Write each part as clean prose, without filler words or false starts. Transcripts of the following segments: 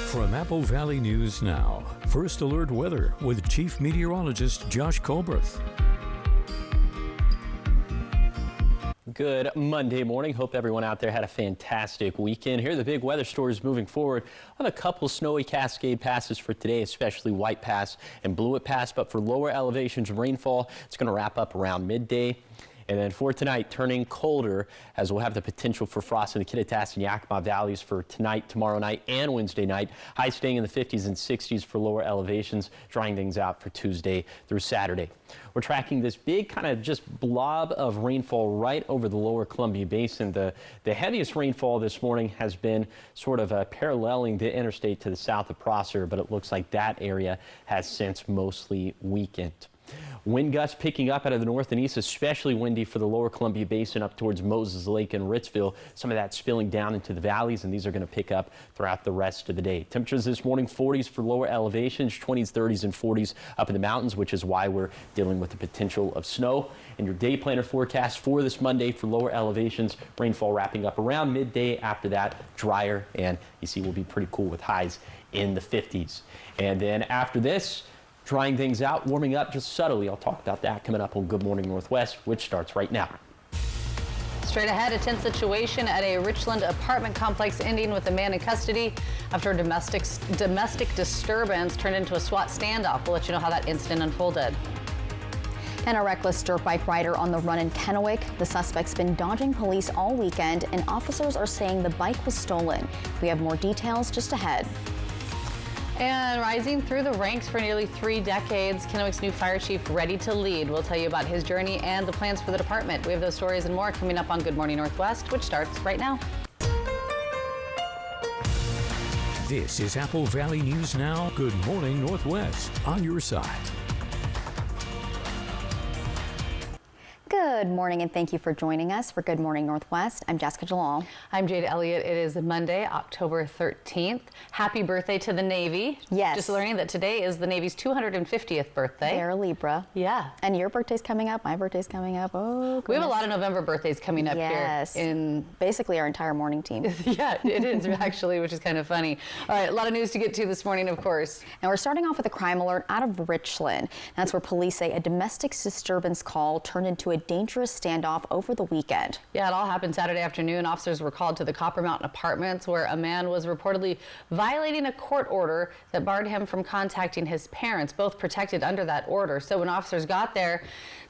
From Apple Valley News Now, First Alert Weather with Chief Meteorologist Josh Colbreth. Good Monday morning. Hope everyone out there had a fantastic weekend. Here are the big weather stories moving forward. I have a couple snowy Cascade passes for today, especially White Pass and Blewett Pass. But for lower elevations, rainfall, it's going to wrap up around midday. And then for tonight, turning colder as we'll have the potential for frost in the Kittitas and Yakima valleys for tonight, tomorrow night, and Wednesday night. Highs staying in the 50s and 60s for lower elevations, drying things out for Tuesday through Saturday. We're tracking this big kind of just blob of rainfall right over the lower Columbia Basin. The heaviest rainfall this morning has been sort of paralleling the interstate to the south of Prosser, but it looks like that area has since mostly weakened. Wind gusts picking up out of the north and east, especially windy for the lower Columbia Basin up towards Moses Lake and Ritzville. Some of that spilling down into the valleys, and these are going to pick up throughout the rest of the day. Temperatures this morning, 40s for lower elevations, 20s, 30s, and 40s up in the mountains, which is why we're dealing with the potential of snow. And your day planner forecast for this Monday for lower elevations, rainfall wrapping up around midday. After that, drier, and you see we'll be pretty cool with highs in the 50s. And then after this, drying things out, warming up just subtly. I'll talk about that coming up on Good Morning Northwest, which starts right now. Straight ahead, a tense situation at a Richland apartment complex ending with a man in custody after a domestic disturbance turned into a SWAT standoff. We'll let you know how that incident unfolded. And a reckless dirt bike rider on the run in Kennewick. The suspect's been dodging police all weekend, and officers are saying the bike was stolen. We have more details just ahead. And rising through the ranks for nearly 3 decades, Kennewick's new fire chief ready to lead. We'll tell you about his journey and the plans for the department. We have those stories and more coming up on Good Morning Northwest, which starts right now. This is Apple Valley News Now. Good Morning Northwest on your side. Good morning, and thank you for joining us for Good Morning Northwest. I'm Jessica Jalal. I'm Jade Elliott. It is Monday, October 13th. Happy birthday to the Navy. Yes. Just learning that today is the Navy's 250th birthday. They're Libra. Yeah. And your birthday's coming up. My birthday's coming up. Oh, goodness. We have a lot of November birthdays coming up yes. here. In basically our entire morning team. Yeah, it is actually, which is kind of funny. All right, a lot of news to get to this morning, of course. And we're starting off with a crime alert out of Richland. That's where police say a domestic disturbance call turned into a dangerous standoff over the weekend. Yeah, it all happened Saturday afternoon. Officers were called to the Copper Mountain Apartments where a man was reportedly violating a court order that barred him from contacting his parents, both protected under that order. So when officers got there,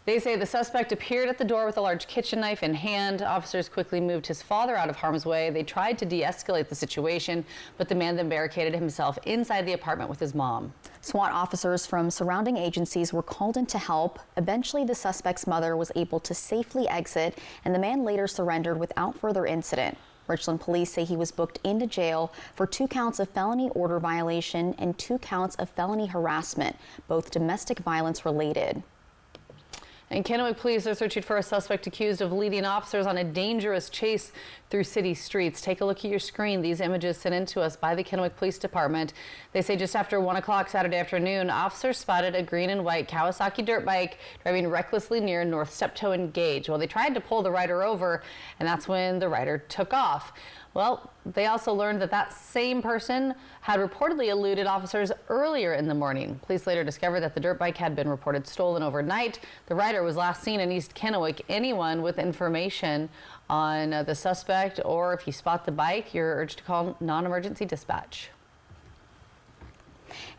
they say the suspect appeared at the door with a large kitchen knife in hand. Officers quickly moved his father out of harm's way. They tried to de-escalate the situation, but the man then barricaded himself inside the apartment with his mom. SWAT officers from surrounding agencies were called in to help. Eventually, the suspect's mother was able to safely exit, and the man later surrendered without further incident. Richland police say he was booked into jail for 2 counts of felony order violation and 2 counts of felony harassment, both domestic violence related. And Kennewick police are searching for a suspect accused of leading officers on a dangerous chase through city streets. Take a look at your screen. These images sent in to us by the Kennewick Police Department. They say just after 1 o'clock Saturday afternoon, officers spotted a green and white Kawasaki dirt bike driving recklessly near North Steptoe and Gage. Well, they tried to pull the rider over, and that's when the rider took off. Well, they also learned that that same person had reportedly eluded officers earlier in the morning. Police later discovered that the dirt bike had been reported stolen overnight. The rider was last seen in East Kennewick. Anyone with information on the suspect or if you spot the bike, you're urged to call non-emergency dispatch.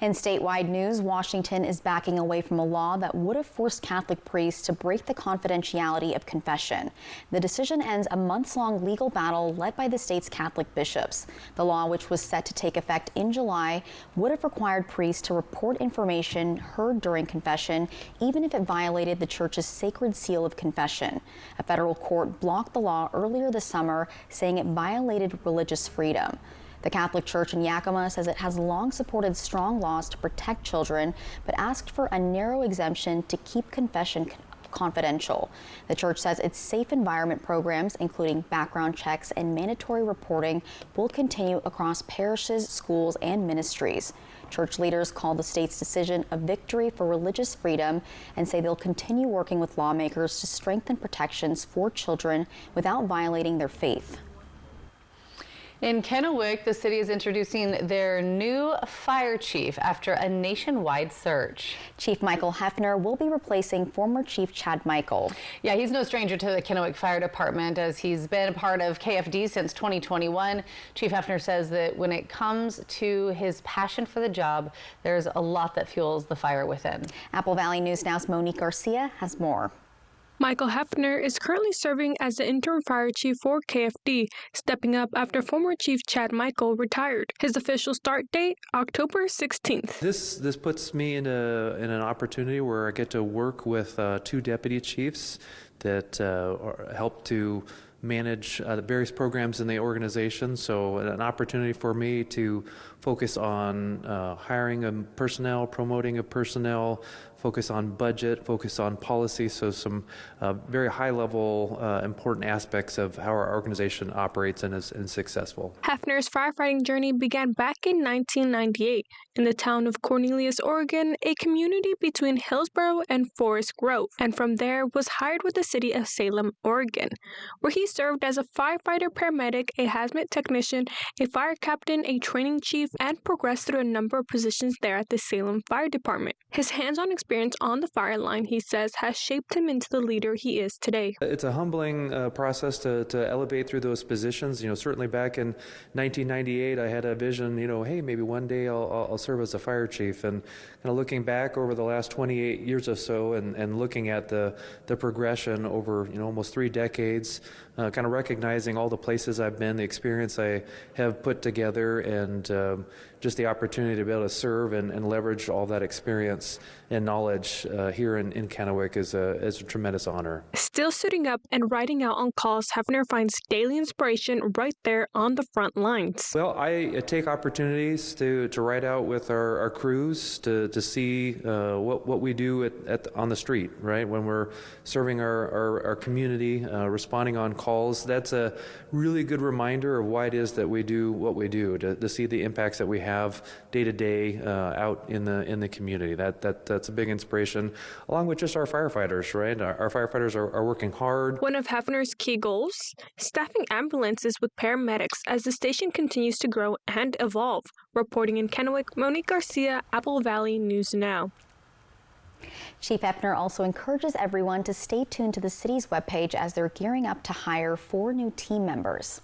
In statewide news, Washington is backing away from a law that would have forced Catholic priests to break the confidentiality of confession. The decision ends a months-long legal battle led by the state's Catholic bishops. The law, which was set to take effect in July, would have required priests to report information heard during confession, even if it violated the church's sacred seal of confession. A federal court blocked the law earlier this summer, saying it violated religious freedom. The Catholic Church in Yakima says it has long supported strong laws to protect children, but asked for a narrow exemption to keep confession confidential. The church says its safe environment programs, including background checks and mandatory reporting, will continue across parishes, schools, and ministries. Church leaders call the state's decision a victory for religious freedom and say they'll continue working with lawmakers to strengthen protections for children without violating their faith. In Kennewick, the city is introducing their new fire chief after a nationwide search. Chief Michael Hefner will be replacing former Chief Chad Michael. Yeah, he's no stranger to the Kennewick Fire Department, as he's been a part of KFD since 2021. Chief Hefner says that when it comes to his passion for the job, there's a lot that fuels the fire within. Apple Valley News Now's Monique Garcia has more. Michael Hefner is currently serving as the interim fire chief for KFD, stepping up after former Chief Chad Michael retired. His official start date, October 16th. This puts me in an opportunity where I get to work with two deputy chiefs that help to manage the various programs in the organization. So an opportunity for me to focus on hiring of personnel, promoting of personnel, focus on budget, focus on policy. So some very high level important aspects of how our organization operates and is successful. Hefner's firefighting journey began back in 1998 in the town of Cornelius, Oregon, a community between Hillsborough and Forest Grove, and from there was hired with the city of Salem, Oregon, where he served as a firefighter, paramedic, a hazmat technician, a fire captain, a training chief, and progressed through a number of positions there at the Salem Fire Department. His hands-on experience on the fire line, he says, has shaped him into the leader he is today. It's a humbling process to elevate through those positions. You know, certainly back in 1998, I had a vision, hey, maybe one day I'll serve as a fire chief. And kind of looking back over the last 28 years or so and looking at the progression over, almost 3 decades, kind of recognizing all the places I've been, the experience I have put together, and just the opportunity to be able to serve and leverage all that experience and knowledge here in Kennewick is a tremendous honor. Still suiting up and riding out on calls, Hefner finds daily inspiration right there on the front lines. Well, I take opportunities to ride out with our crews to see what we do on the street, right? When we're serving our community, responding on calls. That's a really good reminder of why it is that we do what we do, to see the impacts that we have day to day out in the community. That's a big inspiration, along with just our firefighters, right? Our firefighters are working hard. One of Hefner's key goals, staffing ambulances with paramedics as the station continues to grow and evolve. Reporting in Kennewick, Monique Garcia, Apple Valley News Now. Chief Hefner also encourages everyone to stay tuned to the city's webpage as they're gearing up to hire 4 new team members.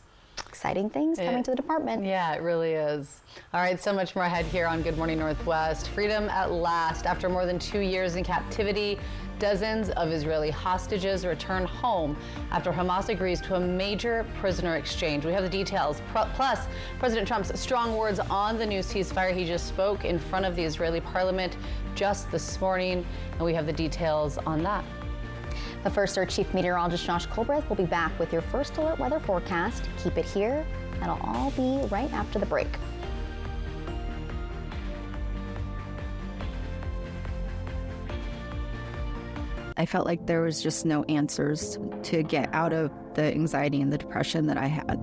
Exciting things coming to the department. Yeah, it really is. All right, so much more ahead here on Good Morning Northwest. Freedom at last. After more than 2 years in captivity, dozens of Israeli hostages return home after Hamas agrees to a major prisoner exchange. We have the details. Plus, President Trump's strong words on the new ceasefire. He just spoke in front of the Israeli parliament just this morning, and we have the details on that. But first, our Chief Meteorologist Josh Colbreth will be back with your first alert weather forecast. Keep it here. That'll all be right after the break. I felt like there was just no answers to get out of the anxiety and the depression that I had.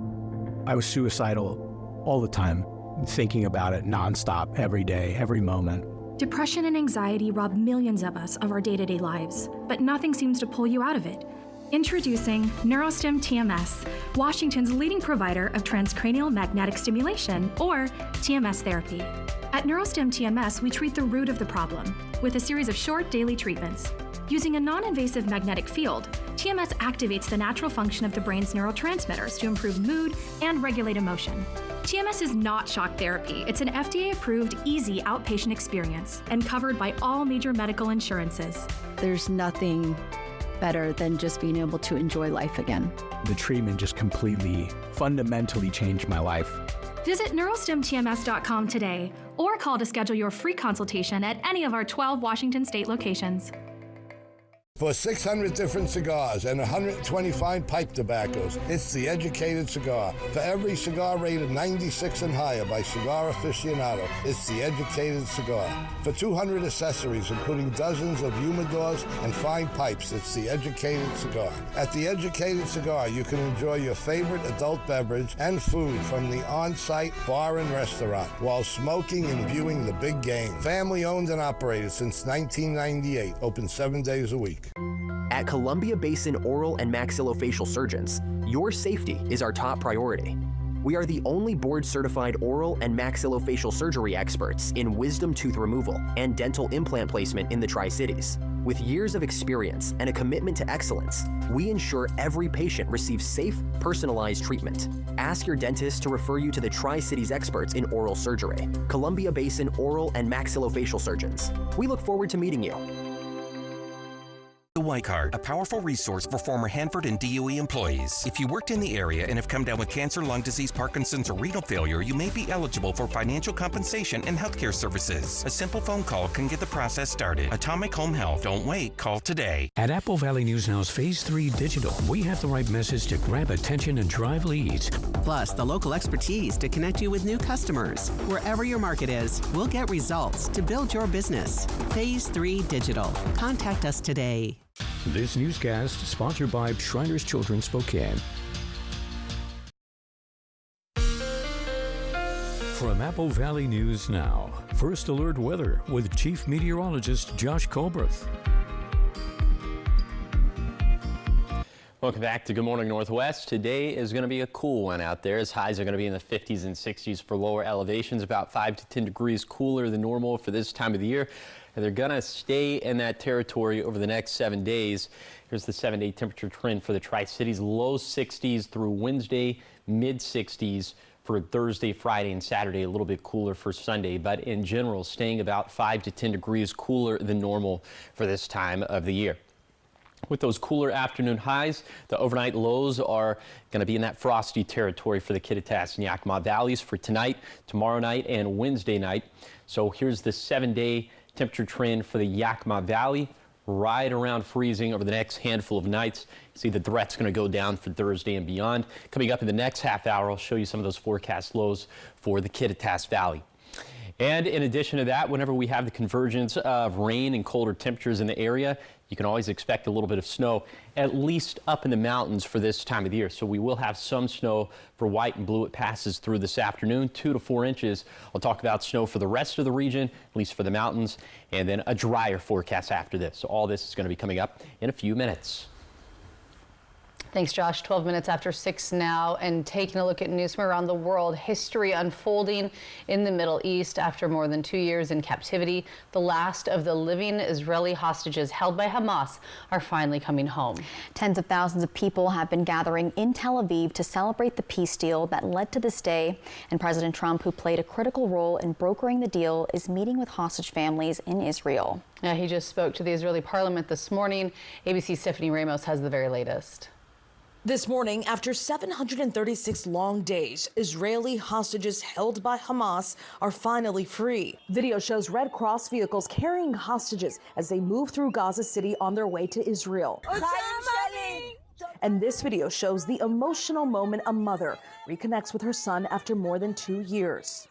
I was suicidal all the time, thinking about it nonstop, every day, every moment. Depression and anxiety rob millions of us of our day-to-day lives, but nothing seems to pull you out of it. Introducing NeuroStim TMS, Washington's leading provider of transcranial magnetic stimulation, or TMS therapy. At NeuroStim TMS, we treat the root of the problem with a series of short daily treatments. Using a non-invasive magnetic field, TMS activates the natural function of the brain's neurotransmitters to improve mood and regulate emotion. TMS is not shock therapy. It's an FDA-approved, easy outpatient experience and covered by all major medical insurances. There's nothing better than just being able to enjoy life again. The treatment just completely, fundamentally changed my life. Visit neurostimtms.com today or call to schedule your free consultation at any of our 12 Washington state locations. For 600 different cigars and 125 pipe tobaccos, it's The Educated Cigar. For every cigar rated 96 and higher by Cigar Aficionado, it's The Educated Cigar. For 200 accessories, including dozens of humidors and fine pipes, it's The Educated Cigar. At The Educated Cigar, you can enjoy your favorite adult beverage and food from the on-site bar and restaurant while smoking and viewing the big game. Family owned and operated since 1998, open 7 days a week. At Columbia Basin Oral and Maxillofacial Surgeons, your safety is our top priority. We are the only board-certified oral and maxillofacial surgery experts in wisdom tooth removal and dental implant placement in the Tri-Cities. With years of experience and a commitment to excellence, we ensure every patient receives safe, personalized treatment. Ask your dentist to refer you to the Tri-Cities experts in oral surgery, Columbia Basin Oral and Maxillofacial Surgeons. We look forward to meeting you. The White Card, a powerful resource for former Hanford and DOE employees. If you worked in the area and have come down with cancer, lung disease, Parkinson's, or renal failure, you may be eligible for financial compensation and healthcare services. A simple phone call can get the process started. Atomic Home Health. Don't wait. Call today. At Apple Valley News Now's Phase 3 Digital, we have the right message to grab attention and drive leads. Plus, the local expertise to connect you with new customers. Wherever your market is, we'll get results to build your business. Phase 3 Digital. Contact us today. This newscast sponsored by Shriners Children's Spokane. From Apple Valley News Now, First Alert Weather with Chief Meteorologist Josh Colbreth. Welcome back to Good Morning Northwest. Today is going to be a cool one out there, as highs are going to be in the 50s and 60s for lower elevations, about 5 to 10 degrees cooler than normal for this time of the year. And they're going to stay in that territory over the next 7 days. Here's the 7-day temperature trend for the Tri-Cities. Low 60s through Wednesday, mid 60s for Thursday, Friday, and Saturday. A little bit cooler for Sunday, but in general, staying about 5 to 10 degrees cooler than normal for this time of the year. With those cooler afternoon highs, the overnight lows are going to be in that frosty territory for the Kittitas and Yakima Valleys for tonight, tomorrow night, and Wednesday night. So here's the 7-day temperature trend for the Yakima Valley, right around freezing over the next handful of nights. See the threat's going to go down for Thursday and beyond. Coming up in the next half hour, I'll show you some of those forecast lows for the Kittitas Valley. And in addition to that, whenever we have the convergence of rain and colder temperatures in the area, you can always expect a little bit of snow, at least up in the mountains for this time of the year. So we will have some snow for White and Blewett passes through this afternoon, 2 to 4 inches. I'll talk about snow for the rest of the region, at least for the mountains, and then a drier forecast after this. So all this is going to be coming up in a few minutes. Thanks, Josh. 12 minutes after 6 now, and taking a look at news from around the world. History unfolding in the Middle East after more than 2 years in captivity. The last of the living Israeli hostages held by Hamas are finally coming home. Tens of thousands of people have been gathering in Tel Aviv to celebrate the peace deal that led to this day. And President Trump, who played a critical role in brokering the deal, is meeting with hostage families in Israel. Yeah, he just spoke to the Israeli parliament this morning. ABC's Stephanie Ramos has the very latest. This morning, after 736 long days, Israeli hostages held by Hamas are finally free. Video shows Red Cross vehicles carrying hostages as they move through Gaza City on their way to Israel. And this video shows the emotional moment a mother reconnects with her son after more than 2 years.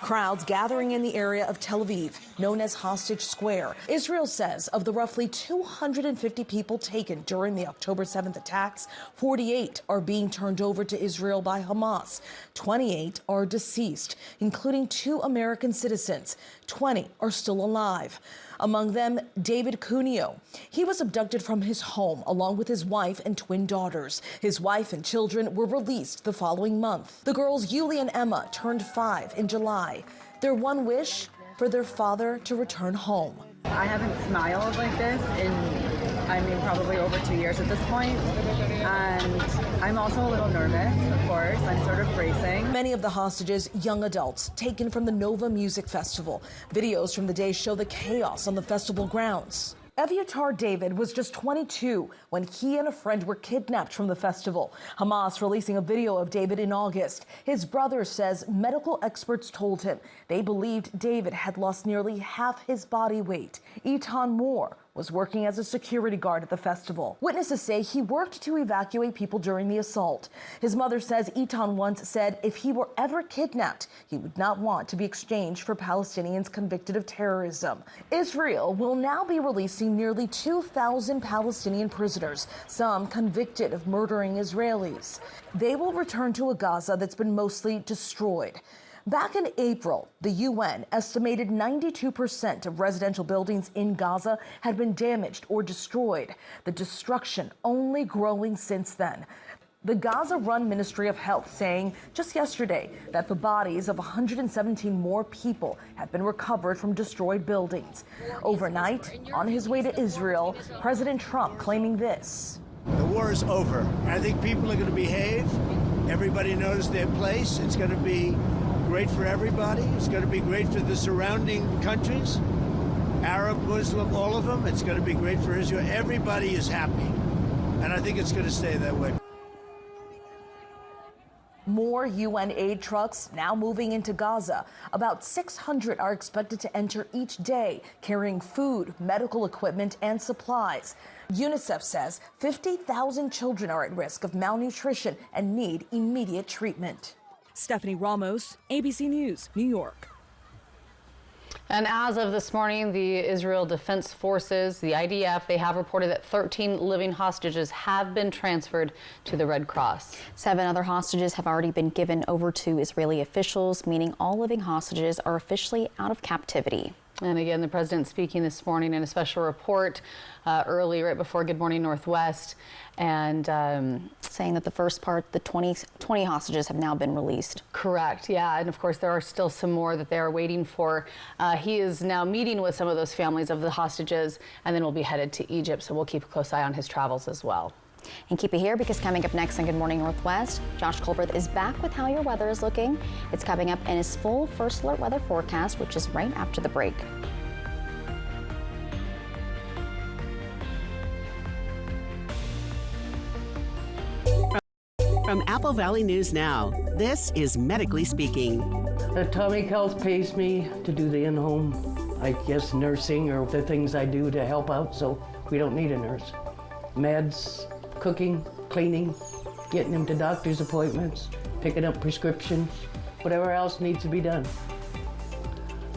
Crowds gathering in the area of Tel Aviv, known as Hostage Square. Israel says of the roughly 250 people taken during the October 7th attacks, 48 are being turned over to Israel by Hamas. 28 are deceased, including 2 American citizens. 20 are still alive. Among them, David Cuneo. He was abducted from his home along with his wife and twin daughters. His wife and children were released the following month. The girls, Yulie and Emma, turned 5 in July. Their one wish, for their father to return home. I haven't smiled like this in, probably over 2 years at this point. And I'm also a little nervous, of course. I'm sort of bracing. Many of the hostages, young adults, taken from the Nova Music Festival. Videos from the day show the chaos on the festival grounds. Eviatar David was just 22 when he and a friend were kidnapped from the festival. Hamas releasing a video of David in August. His brother says medical experts told him they believed David had lost nearly half his body weight. Etan Moore was working as a security guard at the festival. Witnesses say he worked to evacuate people during the assault. His mother says Etan once said if he were ever kidnapped, he would not want to be exchanged for Palestinians convicted of terrorism. Israel will now be releasing nearly 2,000 Palestinian prisoners, some convicted of murdering Israelis. They will return to a Gaza that's been mostly destroyed. Back in April, the UN estimated 92% of residential buildings in Gaza had been damaged or destroyed, the destruction only growing since then. The Gaza-run Ministry of Health saying just yesterday that the bodies of 117 more people have been recovered from destroyed buildings. Overnight, on his way to Israel, President Trump claiming this. The war is over. I think people are going to behave. Everybody knows their place. It's going to be great for everybody. It's going to be great for the surrounding countries, Arab, Muslim, all of them. It's going to be great for Israel. Everybody is happy. And I think it's going to stay that way. More UN aid trucks now moving into Gaza. About 600 are expected to enter each day, carrying food, medical equipment, and supplies. UNICEF says 50,000 children are at risk of malnutrition and need immediate treatment. Stephanie Ramos, ABC News, New York. And as of this morning, the Israel Defense Forces, the IDF, they have reported that 13 living hostages have been transferred to the Red Cross. 7 other hostages have already been given over to Israeli officials, meaning all living hostages are officially out of captivity. And again, the president speaking this morning in a special report early, right before Good Morning Northwest, and saying that the first part, the 20 hostages have now been released. Correct, yeah, and of course there are still some more that they are waiting for. He is now meeting with some of those families of the hostages, and then will be headed to Egypt, so we'll keep a close eye on his travels as well. And keep it here, because coming up next on Good Morning Northwest, Josh Colbert is back with how your weather is looking. It's coming up in his full First Alert weather forecast, which is right after the break. From Apple Valley News Now, this is Medically Speaking. Atomic Health pays me to do the in-home, I guess, nursing or the things I do to help out, so we don't need a nurse. Meds, cooking, cleaning, getting them to doctor's appointments, picking up prescriptions, whatever else needs to be done.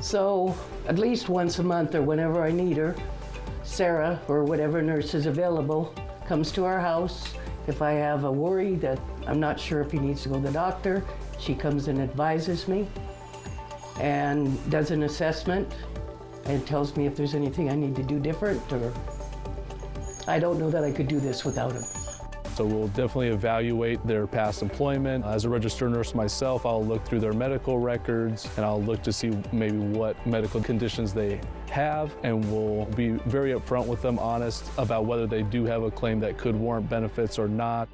So at least once a month or whenever I need her, Sarah, or whatever nurse is available, comes to our house. If I have a worry that I'm not sure if he needs to go to the doctor, she comes and advises me and does an assessment and tells me if there's anything I need to do different, or I don't know that I could do this without him. So we'll definitely evaluate their past employment. As a registered nurse myself, I'll look through their medical records and I'll look to see maybe what medical conditions they have, and we'll be very upfront with them, honest about whether they do have a claim that could warrant benefits or not.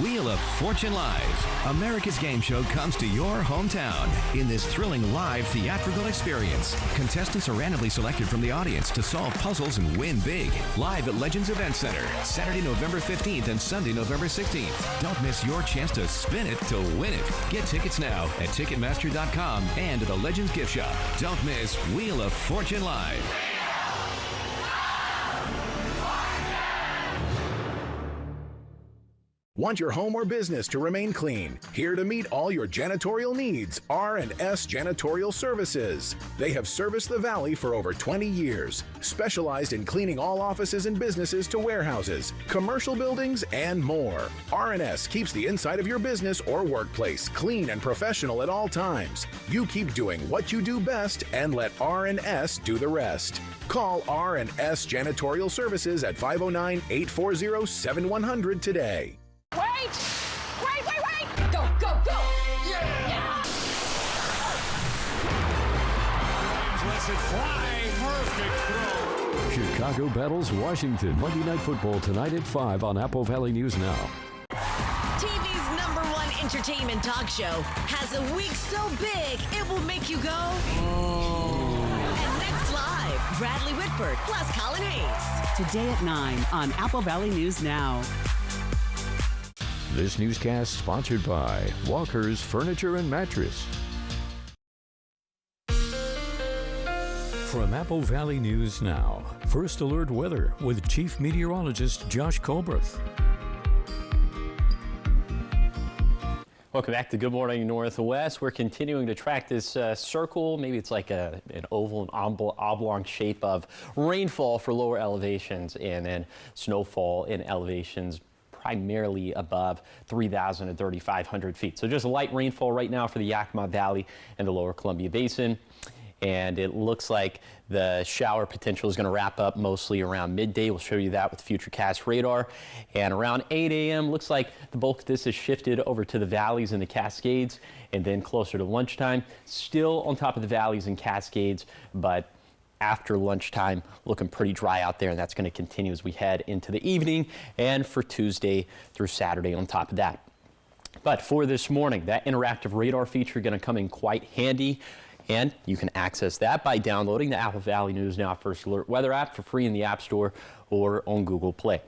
Wheel of Fortune Live, America's game show, comes to your hometown in this thrilling live theatrical experience. Contestants are randomly selected from the audience to solve puzzles and win big. Live at Legends Event Center, Saturday, November 15th and Sunday, November 16th. Don't miss your chance to spin it to win it. Get tickets now at Ticketmaster.com and at the Legends Gift Shop. Don't miss Wheel of Fortune Live. Want your home or business to remain clean? Here to meet all your janitorial needs, R&S Janitorial Services. They have serviced the Valley for over 20 years, specialized in cleaning all offices and businesses to warehouses, commercial buildings, and more. R&S keeps the inside of your business or workplace clean and professional at all times. You keep doing what you do best and let R&S do the rest. Call R&S Janitorial Services at 509-840-7100 today. Wait! Go, go, go! Yeah! Lets it fly. Perfect throw. Chicago battles Washington. Monday Night Football tonight at 5 on Apple Valley News Now. TV's #1 entertainment talk show has a week so big it will make you go. Oh. And next live, Bradley Whitford plus Colin Hayes. Today at 9 on Apple Valley News Now. This newscast sponsored by Walker's Furniture and Mattress. From Apple Valley News Now, First Alert Weather with Chief Meteorologist Josh Colbert. Welcome back to Good Morning Northwest. We're continuing to track this circle. Maybe it's like an oval, an oblong shape of rainfall for lower elevations, and then snowfall in elevations primarily above 3,000 and 3,500 feet. So just light rainfall right now for the Yakima Valley and the lower Columbia Basin. and it looks like the shower potential is going to wrap up mostly around midday. We'll show you that with Futurecast radar. And around 8 a.m. looks like the bulk of this is shifted over to the valleys and the Cascades, and then closer to lunchtime, still on top of the valleys and Cascades, but after lunchtime looking pretty dry out there, and that's going to continue as we head into the evening and for Tuesday through Saturday on top of that. But for this morning, that interactive radar feature going to come in quite handy, and you can access that by downloading the Apple Valley News Now First Alert weather app for free in the App Store or on Google Play.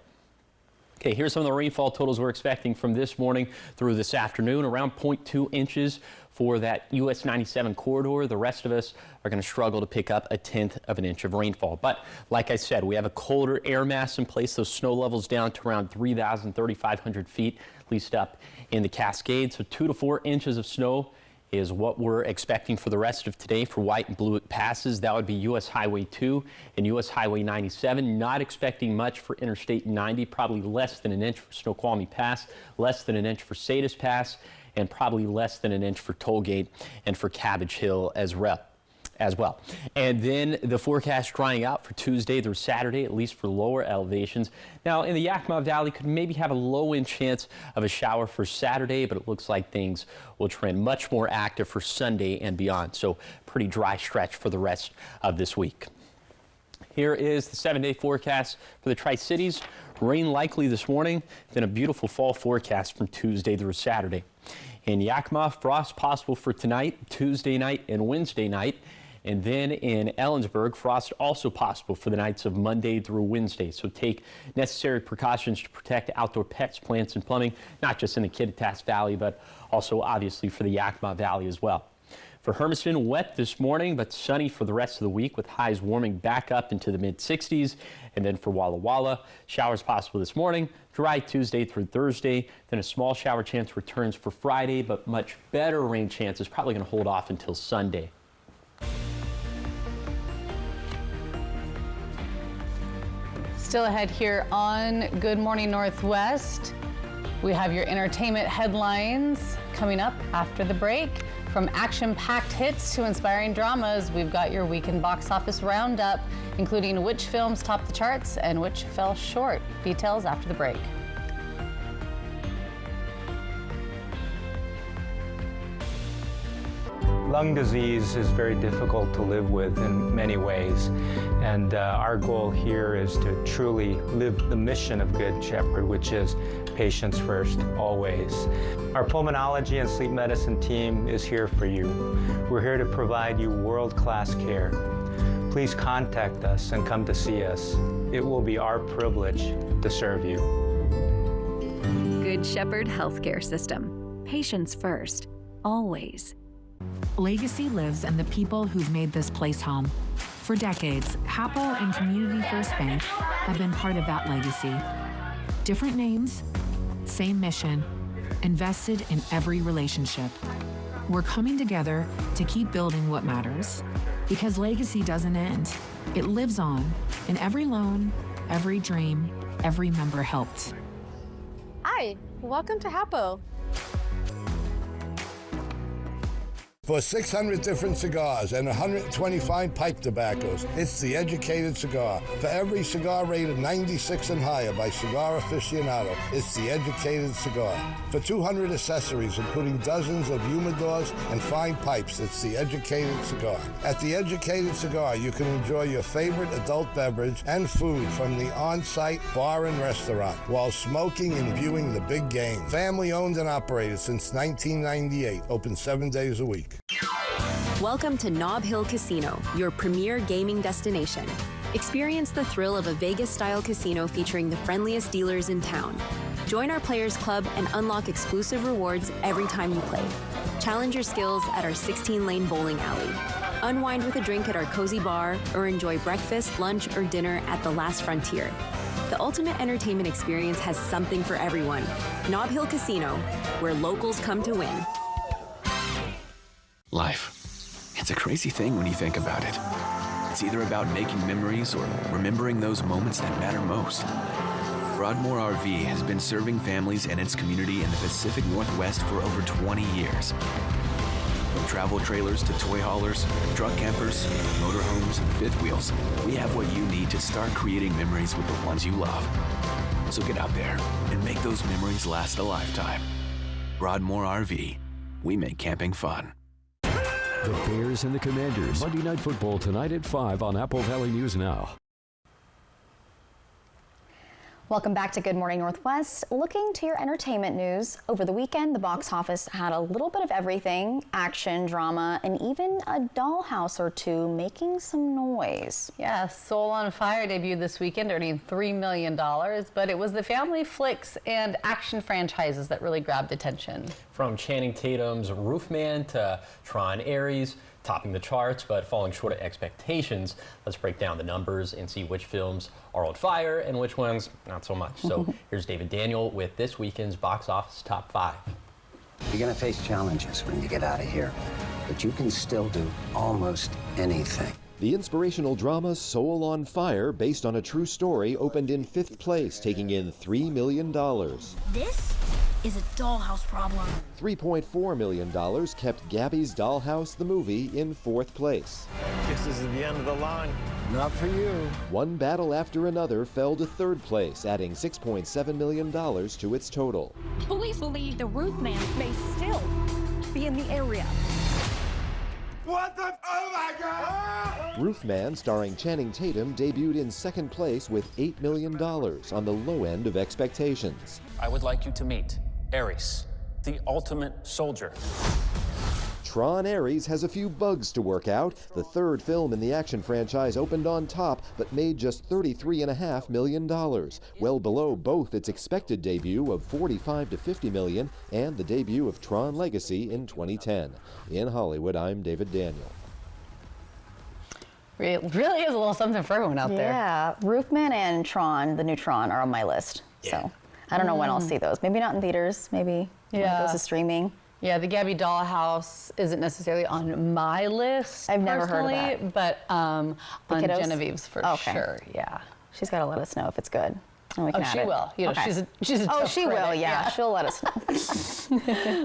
Okay, here's some of the rainfall totals we're expecting from this morning through this afternoon, around 0.2 inches for that US 97 corridor. The rest of us are going to struggle to pick up 1/10 of an inch of rainfall. But like I said, we have a colder air mass in place. Those snow levels down to around 3,000, 3,500 feet, at least up in the Cascades. So 2 to 4 inches of snow is what we're expecting for the rest of today for White and Blue passes. That would be US Highway 2 and US Highway 97. Not expecting much for Interstate 90, probably less than an inch for Snoqualmie Pass, less than an inch for Sadis Pass, and probably less than an inch for Tollgate and for Cabbage Hill as well. And then the forecast drying out for Tuesday through Saturday, at least for lower elevations. Now in the Yakima Valley, could maybe have a low-end chance of a shower for Saturday, but it looks like things will trend much more active for Sunday and beyond. So pretty dry stretch for the rest of this week. Here is the 7-day forecast for the Tri-Cities. Rain likely this morning, then a beautiful fall forecast from Tuesday through Saturday. In Yakima, frost possible for tonight, Tuesday night, and Wednesday night. And then in Ellensburg, frost also possible for the nights of Monday through Wednesday. So take necessary precautions to protect outdoor pets, plants, and plumbing, not just in the Kittitas Valley, but also obviously for the Yakima Valley as well. For Hermiston, wet this morning, but sunny for the rest of the week with highs warming back up into the mid-60s. And then for Walla Walla, showers possible this morning, dry Tuesday through Thursday. Then a small shower chance returns for Friday, but much better rain chance is probably going to hold off until Sunday. Still ahead here on Good Morning Northwest. We have your entertainment headlines coming up after the break. From action-packed hits to inspiring dramas, we've got your weekend box office roundup, including which films topped the charts and which fell short. Details after the break. Lung disease is very difficult to live with in many ways, and our goal here is to truly live the mission of Good Shepherd, which is patients first, always. Our pulmonology and sleep medicine team is here for you. We're here to provide you world-class care. Please contact us and come to see us. It will be our privilege to serve you. Good Shepherd Healthcare System. Patients first, always. Legacy lives in the people who've made this place home. For decades, Hapo and Community First Bank have been part of that legacy. Different names, same mission, invested in every relationship. We're coming together to keep building what matters. Because legacy doesn't end. It lives on in every loan, every dream, every member helped. Hi, welcome to Hapo. For 600 different cigars and 125 pipe tobaccos, it's The Educated Cigar. For every cigar rated 96 and higher by Cigar Aficionado, it's The Educated Cigar. For 200 accessories, including dozens of humidors and fine pipes, it's The Educated Cigar. At The Educated Cigar, you can enjoy your favorite adult beverage and food from the on-site bar and restaurant while smoking and viewing the big game. Family owned and operated since 1998, open 7 days a week. Welcome to Nob Hill Casino, your premier gaming destination. Experience the thrill of a Vegas-style casino featuring the friendliest dealers in town. Join our Players Club and unlock exclusive rewards every time you play. Challenge your skills at our 16-lane bowling alley. Unwind with a drink at our cozy bar, or enjoy breakfast, lunch, or dinner at the Last Frontier. The ultimate entertainment experience has something for everyone. Nob Hill Casino, where locals come to win. Life. It's a crazy thing when you think about it. It's either about making memories or remembering those moments that matter most. Broadmoor RV has been serving families and its community in the Pacific Northwest for over 20 years. From travel trailers to toy haulers, truck campers, motorhomes, and fifth wheels, we have what you need to start creating memories with the ones you love. So get out there and make those memories last a lifetime. Broadmoor RV. We make camping fun. The Bears and the Commanders. Monday Night Football tonight at 5 on Apple Valley News Now. Welcome back to Good Morning Northwest. Looking to your entertainment news. Over the weekend, the box office had a little bit of everything, action, drama, and even a dollhouse or two making some noise. Yeah, Soul on Fire debuted this weekend, earning $3 million, but it was the family flicks and action franchises that really grabbed attention. From Channing Tatum's Roofman to Tron Ares, topping the charts but falling short of expectations. Let's break down the numbers and see which films are on fire and which ones not so much. So here's David Daniel with this weekend's box office top 5. You're gonna face challenges when you get out of here, but you can still do almost anything. The inspirational drama Soul on Fire, based on a true story, opened in 5th place, taking in $3 million. This is a dollhouse problem. $3.4 million kept Gabby's Dollhouse the movie in 4th place. This is the end of the line. Not for you. One Battle After Another fell to 3rd place, adding $6.7 million to its total. Police believe the Roofman may still be in the area. What the? Oh my God! Roofman, starring Channing Tatum, debuted in 2nd place with $8 million, on the low end of expectations. I would like you to meet Ares, the ultimate soldier. Tron Ares has a few bugs to work out. The 3rd film in the action franchise opened on top, but made just $33.5 million, well below both its expected debut of $45 to $50 million and the debut of Tron Legacy in 2010. In Hollywood, I'm David Daniel. It really is a little something for everyone out there. Yeah, Roofman and Tron, the new Tron, are on my list. So I don't know when I'll see those. Maybe not in theaters, maybe when it goes to streaming. Yeah, the Gabby Dollhouse isn't necessarily on my list. I've never heard of that. But on kiddos? Genevieve's for sure. Yeah, she's got to let us know if it's good. And we can add she it. will. You know, Okay. she's a tough she will. critic, Yeah, she'll let us know.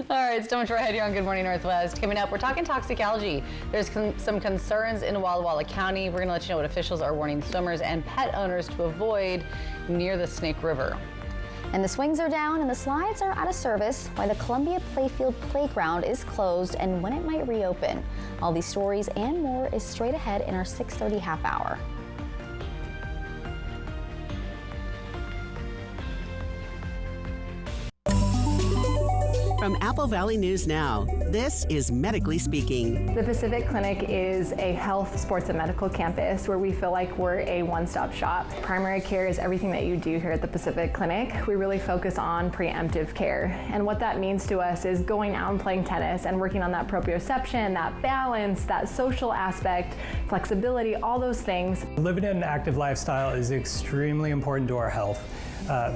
All right, it's so much right here on Good Morning Northwest. Coming up, we're talking toxic algae. There's some concerns in Walla Walla County. We're going to let you know what officials are warning swimmers and pet owners to avoid near the Snake River. And the swings are down and the slides are out of service, why the Columbia Playfield Playground is closed and when it might reopen. All these stories and more is straight ahead in our 6:30 half hour. From Apple Valley News Now, this is Medically Speaking. The Pacific Clinic is a health, sports, and medical campus where we feel like we're a one-stop shop. Primary care is everything that you do here at the Pacific Clinic. We really focus on preemptive care. And what that means to us is going out and playing tennis and working on that proprioception, that balance, that social aspect, flexibility, all those things. Living an active lifestyle is extremely important to our health.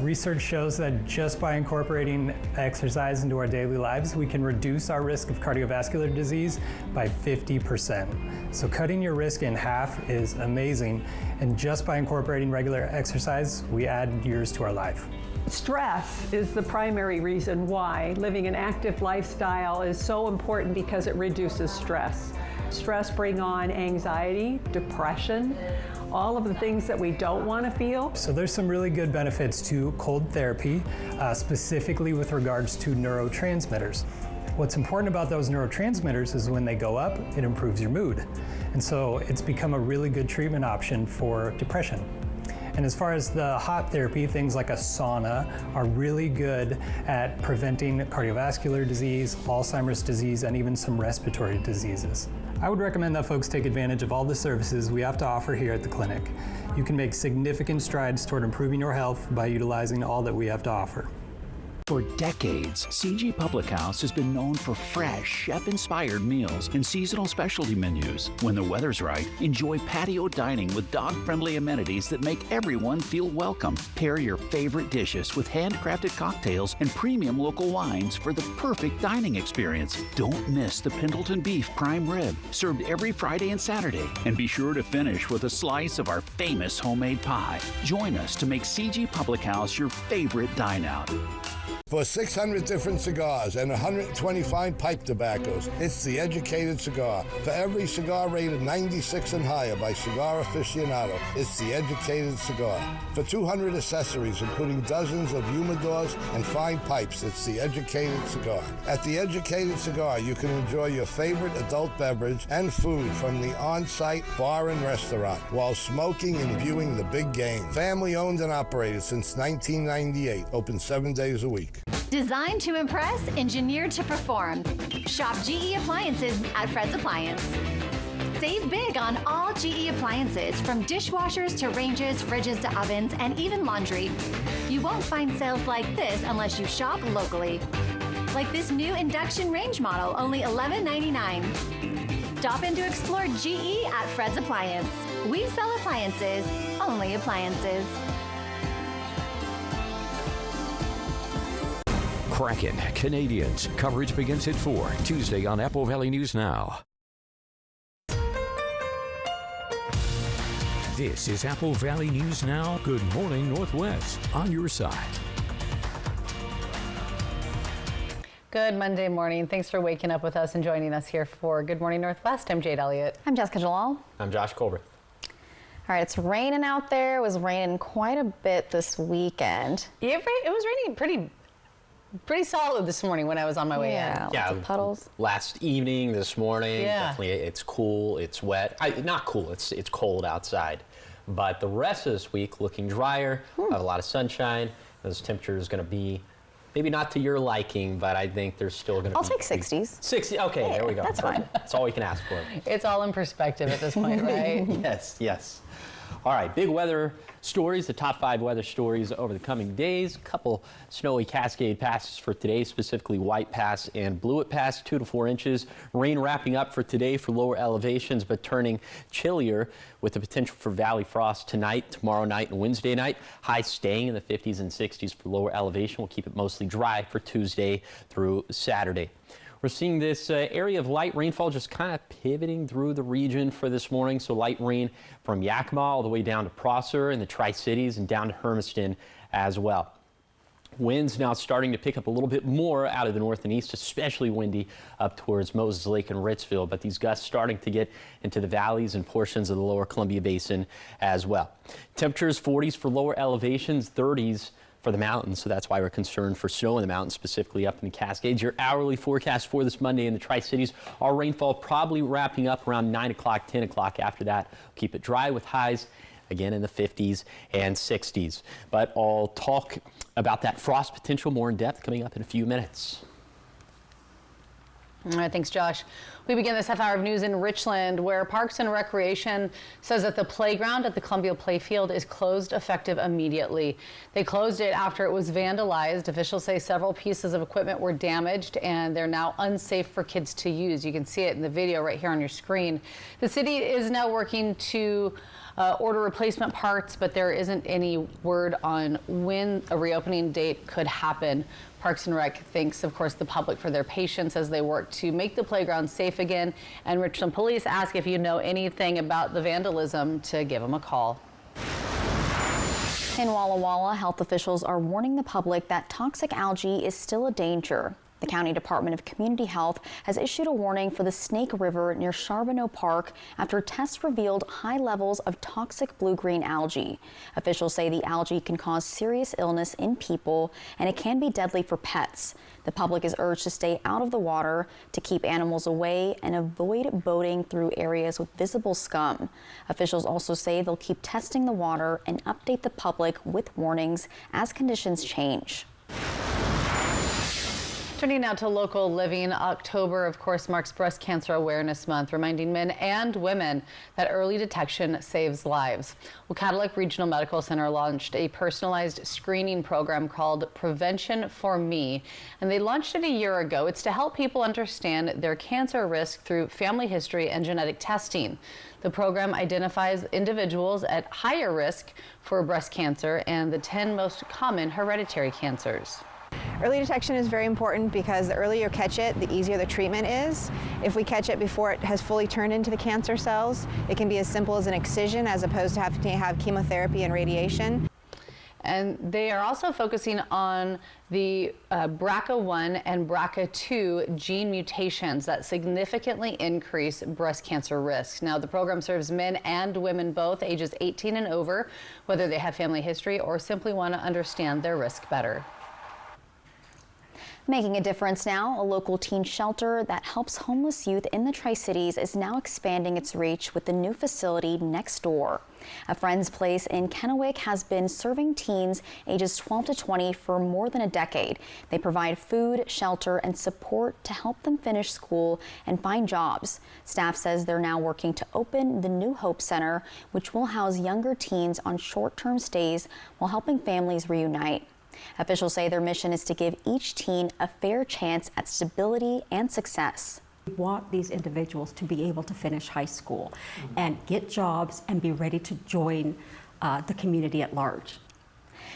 Research shows that just by incorporating exercise into our daily lives, we can reduce our risk of cardiovascular disease by 50%. So cutting your risk in half is amazing. And just by incorporating regular exercise, we add years to our life. Stress is the primary reason why living an active lifestyle is so important, because it reduces stress. Stress brings on anxiety, depression, all of the things that we don't want to feel. So there's some really good benefits to cold therapy, specifically with regards to neurotransmitters. What's important about those neurotransmitters is when they go up, it improves your mood. And so it's become a really good treatment option for depression. And as far as the hot therapy, things like a sauna are really good at preventing cardiovascular disease, Alzheimer's disease, and even some respiratory diseases. I would recommend that folks take advantage of all the services we have to offer here at the clinic. You can make significant strides toward improving your health by utilizing all that we have to offer. For decades, CG Public House has been known for fresh, chef-inspired meals and seasonal specialty menus. When the weather's right, enjoy patio dining with dog-friendly amenities that make everyone feel welcome. Pair your favorite dishes with handcrafted cocktails and premium local wines for the perfect dining experience. Don't miss the Pendleton Beef Prime Rib, served every Friday and Saturday. And be sure to finish with a slice of our famous homemade pie. Join us to make CG Public House your favorite dine-out. For 600 different cigars and 125 pipe tobaccos, it's The Educated Cigar. For every cigar rated 96 and higher by Cigar Aficionado, it's The Educated Cigar. For 200 accessories, including dozens of humidors and fine pipes, it's The Educated Cigar. At The Educated Cigar, you can enjoy your favorite adult beverage and food from the on-site bar and restaurant while smoking and viewing the big game. Family owned and operated since 1998, open 7 days a week. Designed to impress, engineered to perform. Shop GE Appliances at Fred's Appliance. Save big on all GE appliances, from dishwashers to ranges, fridges to ovens, and even laundry. You won't find sales like this unless you shop locally. Like this new induction range model, only $11.99. Stop in to explore GE at Fred's Appliance. We sell appliances, only appliances. Kraken, Canadians. Coverage begins at 4, Tuesday on Apple Valley News Now. This is Apple Valley News Now. Good morning, Northwest. On your side. Good Monday morning. Thanks for waking up with us and joining us here for Good Morning Northwest. I'm Jade Elliott. I'm Jessica Jalal. I'm Josh Colbert. All right, it's raining out there. It was raining quite a bit this weekend. It was raining pretty solid this morning when I was on my way in. Yeah, lots of puddles. Last evening, this morning, definitely it's cool, it's wet. Not cool, it's cold outside. But the rest of this week looking drier, have a lot of sunshine. Those temperatures going to be maybe not to your liking, but I think there's still going to be. I'll take 60s. 60, okay, yeah, there we go. That's fine. That's all we can ask for. It's all in perspective at this point, right? Yes. All right, big weather stories, the top 5 weather stories over the coming days. A couple snowy Cascade passes for today, specifically White Pass and Blewett Pass, 2 to 4 inches. Rain wrapping up for today for lower elevations, but turning chillier with the potential for valley frost tonight, tomorrow night, and Wednesday night. Highs staying in the 50s and 60s for lower elevation. We'll keep it mostly dry for Tuesday through Saturday. We're seeing this area of light rainfall just kind of pivoting through the region for this morning. So light rain from Yakima all the way down to Prosser and the Tri-Cities and down to Hermiston as well. Winds now starting to pick up a little bit more out of the north and east, especially windy up towards Moses Lake and Ritzville. But these gusts starting to get into the valleys and portions of the lower Columbia Basin as well. Temperatures 40s for lower elevations, 30s for the mountains, so that's why we're concerned for snow in the mountains, specifically up in the Cascades. Your hourly forecast for this Monday in the Tri-Cities, our rainfall probably wrapping up around 9 o'clock, 10 o'clock. After that, keep it dry with highs again in the 50s and 60s. But I'll talk about that frost potential more in depth coming up in a few minutes. All right, thanks, Josh. We begin this half hour of news in Richland, where Parks and Recreation says that the playground at the Columbia Playfield is closed effective immediately. They closed it after it was vandalized. Officials say several pieces of equipment were damaged and they're now unsafe for kids to use. You can see it in the video right here on your screen. The city is now working to order replacement parts, but there isn't any word on when a reopening date could happen. Parks and Rec thanks, of course, the public for their patience as they work to make the playground safe again. And Richland Police ask if you know anything about the vandalism to give them a call. In Walla Walla, health officials are warning the public that toxic algae is still a danger. The County Department of Community Health has issued a warning for the Snake River near Charbonneau Park after tests revealed high levels of toxic blue-green algae. Officials say the algae can cause serious illness in people and it can be deadly for pets. The public is urged to stay out of the water, to keep animals away, and avoid boating through areas with visible scum. Officials also say they'll keep testing the water and update the public with warnings as conditions change. Turning now to local living, October, of course, marks Breast Cancer Awareness Month, reminding men and women that early detection saves lives. Well, Cadillac Regional Medical Center launched a personalized screening program called Prevention for Me, and they launched it a year ago. It's to help people understand their cancer risk through family history and genetic testing. The program identifies individuals at higher risk for breast cancer and the 10 most common hereditary cancers. Early detection is very important because the earlier you catch it, the easier the treatment is. If we catch it before it has fully turned into the cancer cells, it can be as simple as an excision as opposed to having to have chemotherapy and radiation. And they are also focusing on the BRCA1 and BRCA2 gene mutations that significantly increase breast cancer risk. Now, the program serves men and women both, ages 18 and over, whether they have family history or simply want to understand their risk better. Making a difference now, a local teen shelter that helps homeless youth in the Tri-Cities is now expanding its reach with the new facility next door. A Friend's Place in Kennewick has been serving teens ages 12 to 20 for more than a decade. They provide food, shelter, and support to help them finish school and find jobs. Staff says they're now working to open the new Hope Center, which will house younger teens on short-term stays while helping families reunite. Officials say their mission is to give each teen a fair chance at stability and success. We want these individuals to be able to finish high school and get jobs and be ready to join the community at large.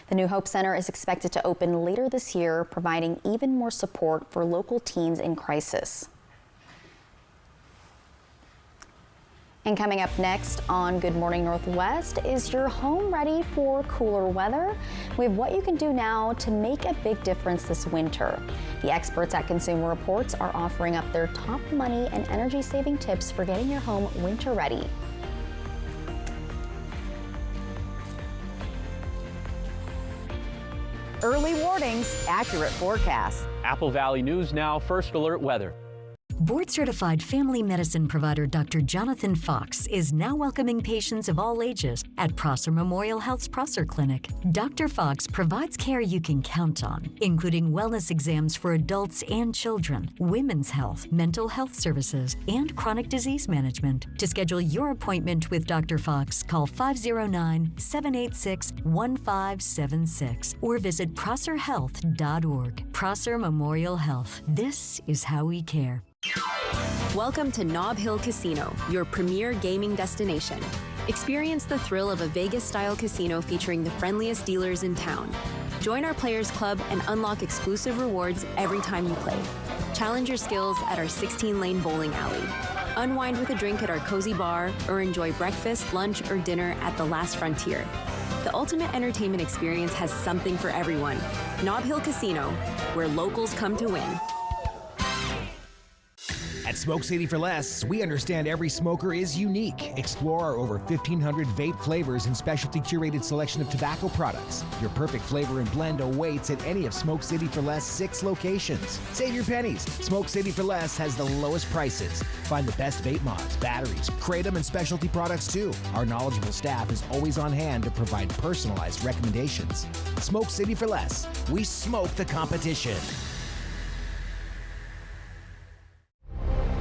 The new Hope Center is expected to open later this year, providing even more support for local teens in crisis. And coming up next on Good Morning Northwest, is your home ready for cooler weather? We have what you can do now to make a big difference this winter. The experts at Consumer Reports are offering up their top money and energy saving tips for getting your home winter ready. Early warnings, accurate forecasts. Apple Valley News Now, First Alert Weather. Board-certified family medicine provider Dr. Jonathan Fox is now welcoming patients of all ages at Prosser Memorial Health's Prosser Clinic. Dr. Fox provides care you can count on, including wellness exams for adults and children, women's health, mental health services, and chronic disease management. To schedule your appointment with Dr. Fox, call 509-786-1576 or visit prosserhealth.org. Prosser Memorial Health. This is how we care. Welcome to Nob Hill Casino, your premier gaming destination. Experience the thrill of a Vegas-style casino featuring the friendliest dealers in town. Join our Players Club and unlock exclusive rewards every time you play. Challenge your skills at our 16-lane bowling alley. Unwind with a drink at our cozy bar or enjoy breakfast, lunch, or dinner at the Last Frontier. The ultimate entertainment experience has something for everyone. Nob Hill Casino, where locals come to win. At Smoke City for Less, we understand every smoker is unique. Explore our over 1,500 vape flavors and specialty curated selection of tobacco products. Your perfect flavor and blend awaits at any of Smoke City for Less 6 locations. Save your pennies. Smoke City for Less has the lowest prices. Find the best vape mods, batteries, kratom, and specialty products too. Our knowledgeable staff is always on hand to provide personalized recommendations. Smoke City for Less. We smoke the competition.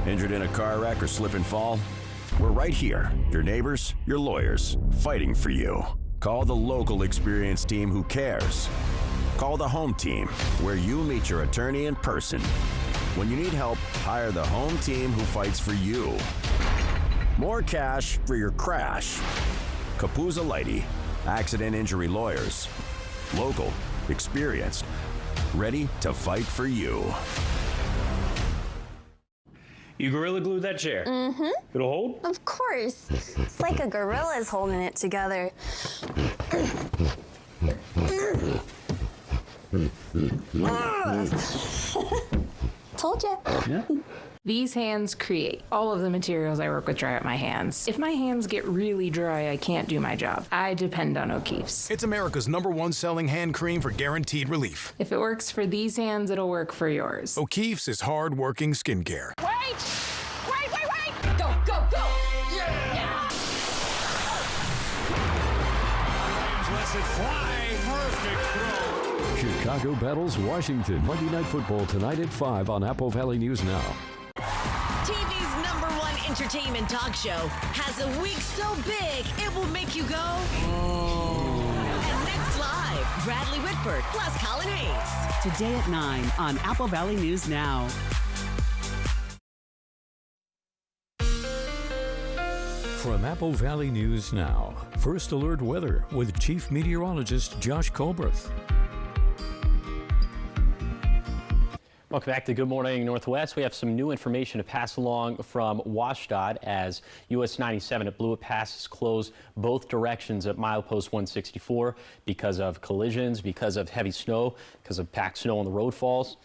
Injured in a car wreck or slip and fall? We're right here, your neighbors, your lawyers, fighting for you. Call the local experienced team who cares. Call the home team, where you meet your attorney in person. When you need help, hire the home team who fights for you. More cash for your crash. Capuzza Lighty, accident injury lawyers. Local, experienced, ready to fight for you. You Gorilla Glued that chair? Mm-hmm. It'll hold? Of course. It's like a gorilla's holding it together. Told ya. Yeah. These hands create. All of the materials I work with dry out my hands. If my hands get really dry, I can't do my job. I depend on O'Keeffe's. It's America's #1 selling hand cream for guaranteed relief. If it works for these hands, it'll work for yours. O'Keeffe's is hard-working skincare. Wait! Wait, wait, wait! Go, go, go! Yeah! Lets it fly. Perfect throw. Chicago battles Washington. Monday Night Football tonight at 5 on Apple Valley News Now. TV's #1 entertainment talk show has a week so big it will make you go. Oh. And next live, Bradley Whitford plus Colin Hayes. Today at 9 on Apple Valley News Now. From Apple Valley News Now, First Alert Weather with Chief Meteorologist Josh Colbreth. Welcome back to Good Morning Northwest. We have some new information to pass along from WashDOT as US 97 at Blewett Pass is closed both directions at milepost 164 because of collisions, because of heavy snow, because of packed snow on the road falls,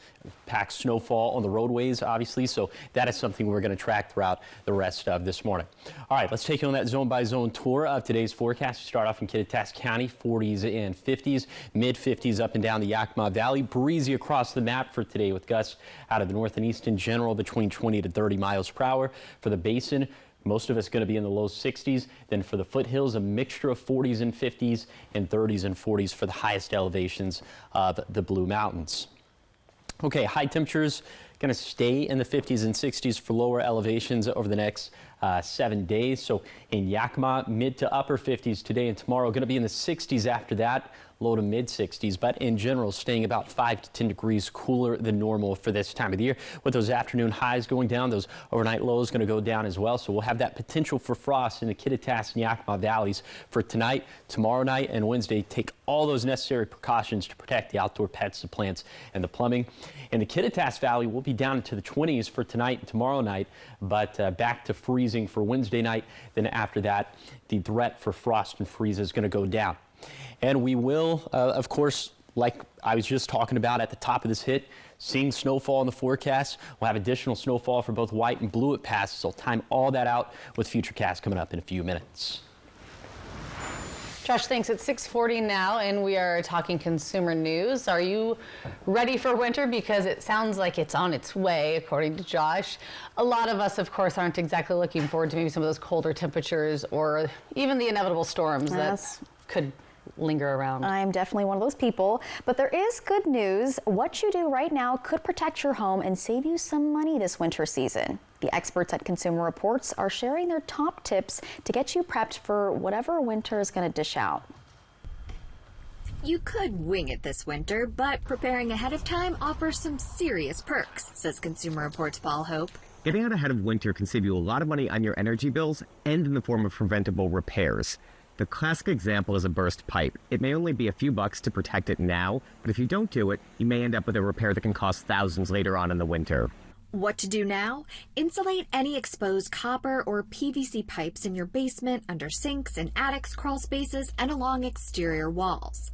packed snowfall on the roadways, obviously. So that is something we're going to track throughout the rest of this morning. All right, let's take you on that zone-by-zone tour of today's forecast. We start off in Kittitas County, 40s and 50s, mid-50s up and down the Yakima Valley. Breezy across the map for today with gusts out of the north and east in general between 20 to 30 miles per hour. For the basin, most of it's going to be in the low 60s. Then for the foothills, a mixture of 40s and 50s and 30s and 40s for the highest elevations of the Blue Mountains. Okay, high temperatures going to stay in the 50s and 60s for lower elevations over the next 7 days. So in Yakima, mid to upper 50s today and tomorrow, going to be in the 60s after that, low to mid 60s, but in general staying about 5 to 10 degrees cooler than normal for this time of the year. With those afternoon highs going down, those overnight lows going to go down as well. So we'll have that potential for frost in the Kittitas and Yakima valleys for tonight, tomorrow night, and Wednesday. Take all those necessary precautions to protect the outdoor pets, the plants, and the plumbing. In the Kittitas Valley, we'll be down into the 20s for tonight and tomorrow night, but back to freezing for Wednesday night. Then after that, the threat for frost and freeze is going to go down. And we will, of course, like I was just talking about at the top of this hit, seeing snowfall in the forecast. We'll have additional snowfall for both White and Blewett passes. So I'll time all that out with Futurecast coming up in a few minutes. Josh, thanks. It's 6:40 now, and we are talking consumer news. Are you ready for winter? Because it sounds like it's on its way, according to Josh. A lot of us, of course, aren't exactly looking forward to maybe some of those colder temperatures or even the inevitable storms that could linger around. I'm definitely one of those people, but there is good news. What you do right now could protect your home and save you some money this winter season. The experts at Consumer Reports are sharing their top tips to get you prepped for whatever winter is going to dish out. You could wing it this winter, but preparing ahead of time offers some serious perks, says Consumer Reports' Paul Hope. Getting out ahead of winter can save you a lot of money on your energy bills and in the form of preventable repairs. The classic example is a burst pipe. It may only be a few bucks to protect it now, but if you don't do it, you may end up with a repair that can cost thousands later on in the winter. What to do now? Insulate any exposed copper or PVC pipes in your basement, under sinks, in attics, crawl spaces, and along exterior walls.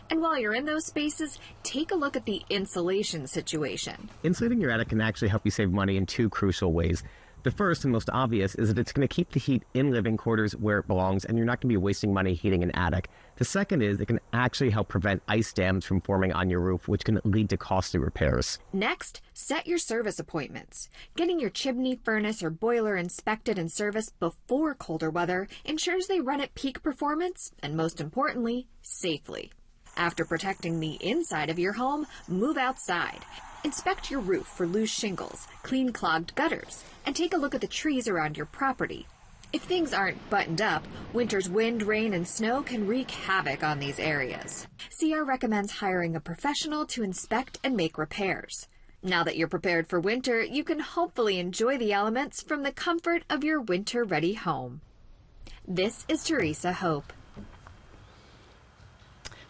And while you're in those spaces, take a look at the insulation situation. Insulating your attic can actually help you save money in two crucial ways. The first and most obvious is that it's going to keep the heat in living quarters where it belongs, and you're not going to be wasting money heating an attic. The second is it can actually help prevent ice dams from forming on your roof, which can lead to costly repairs. Next, set your service appointments. Getting your chimney, furnace, or boiler inspected and serviced before colder weather ensures they run at peak performance and, most importantly, safely. After protecting the inside of your home, move outside. Inspect your roof for loose shingles, clean clogged gutters, and take a look at the trees around your property. If things aren't buttoned up, winter's wind, rain, and snow can wreak havoc on these areas. CR recommends hiring a professional to inspect and make repairs. Now that you're prepared for winter, you can hopefully enjoy the elements from the comfort of your winter-ready home. This is Teresa Hope.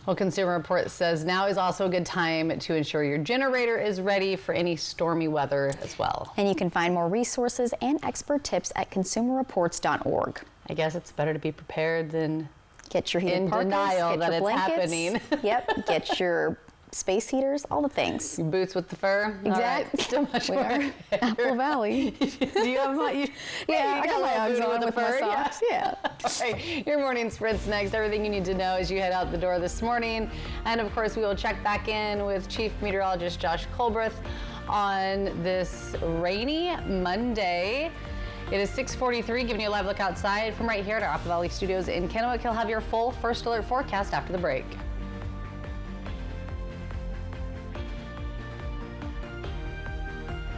Well, Consumer Reports says now is also a good time to ensure your generator is ready for any stormy weather as well. And you can find more resources and expert tips at consumerreports.org. I guess it's better to be prepared than get your heated parkas, denial that it's happening. Yep, get your space heaters, all the things. Boots with the fur. Exactly. Right. Still much more. Apple Valley. Do you have my? Yeah, I got my Uggs on with my socks. Yeah. All right, your morning spritz next. Everything you need to know as you head out the door this morning, and of course we will check back in with Chief Meteorologist Josh Colbreth on this rainy Monday. It is 6:43, giving you a live look outside from right here at our Apple Valley Studios in Kennewick. He'll have your full first alert forecast after the break.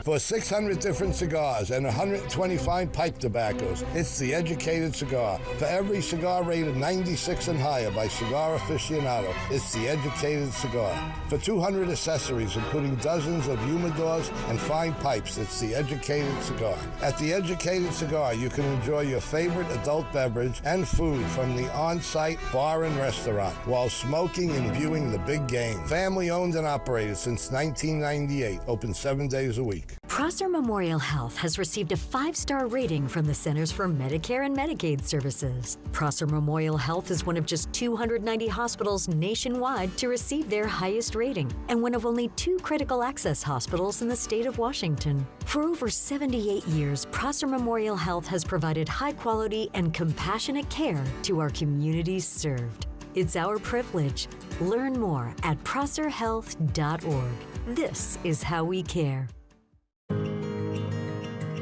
For 600 different cigars and 125 pipe tobaccos, it's The Educated Cigar. For every cigar rated 96 and higher by Cigar Aficionado, it's The Educated Cigar. For 200 accessories, including dozens of humidors and fine pipes, it's The Educated Cigar. At The Educated Cigar, you can enjoy your favorite adult beverage and food from the on-site bar and restaurant while smoking and viewing the big game. Family owned and operated since 1998, open 7 days a week. Prosser Memorial Health has received a 5-star rating from the Centers for Medicare and Medicaid Services. Prosser Memorial Health is one of just 290 hospitals nationwide to receive their highest rating, and one of only 2 critical access hospitals in the state of Washington. For over 78 years, Prosser Memorial Health has provided high-quality and compassionate care to our communities served. It's our privilege. Learn more at prosserhealth.org. This is how we care.